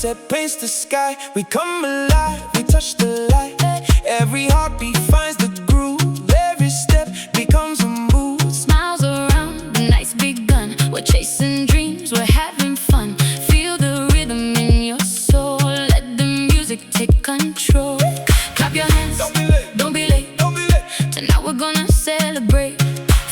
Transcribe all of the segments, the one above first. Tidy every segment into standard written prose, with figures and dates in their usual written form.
sunset paints the sky. We come alive, we touch the light. Every heartbeat finds the groove. Every step becomes a move. Smiles around, the night's begun. We're chasing dreams, we're having fun. Feel the rhythm in your soul. Let the music take control. Clap your hands, Don't be late, don't be late. don't be late. Tonight we're gonna celebrate.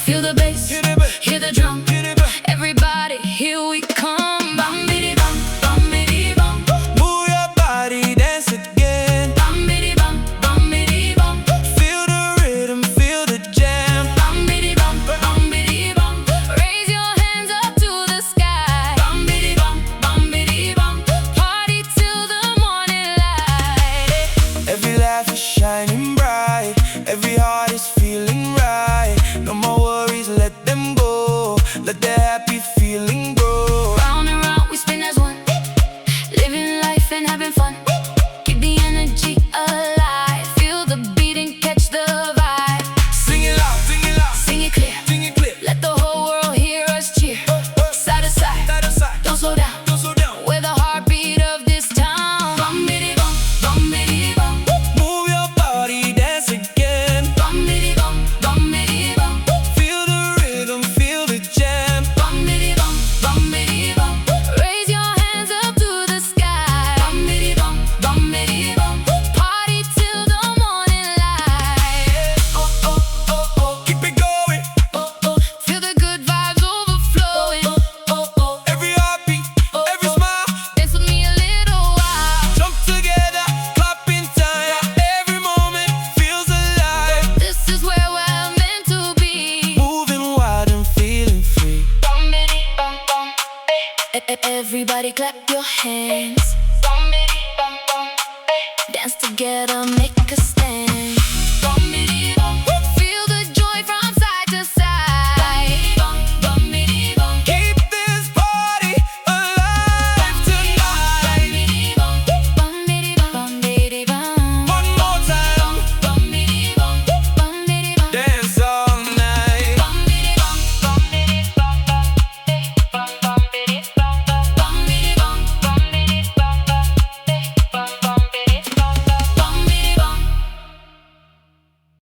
Feel the bass, Hit it back, hear the drum. hit it back. Everybody, here we come. Bam, bidi bam, bam, bidi bam. Move your body, dance again. Bam, bidi bam, bam, bidi bam. Feel the rhythm, feel the jam. Bam, bidi bam, bam, bidi bam. Raise your hands up to the sky. Bam, bidi bam, bam, bidi bam. Party till the morning light. Every laugh is shining bright. Every heart is feeling right. No more worries, let them go. Let the happy feeling grow. Round and round we spin as one, living life and having fun. Keep the energy alive. Feel the beat and catch the vibe. Sing it loud, sing it loud, Sing it clear, sing it clear. let the whole world hear us cheer. Side to side, Side to side, don't slow down. don't slow down. We're the heartbeat of this town. Bum bidi bum, bum bidi bum. Move your body, dance again. Bum bidi bum, bum bidi bum. Feel the rhythm, feel the jam. Bum bidi bum, bum bidi bum. Raise your hands up to the sky. Bum bidi bum, bum bidi bum. Party till the morning light. Oh, oh, oh, oh, keep it going. Oh, oh, feel the good vibes overflowing. Oh, oh, Every heartbeat, every smile. dance with me a little while. Jump together, clap in time. Every moment feels alive. This is where we're meant to be. Moving wild and feeling free. Bum bidi bum bum. Everybody clap your hands. Bum bidi bum bum. Dance together, make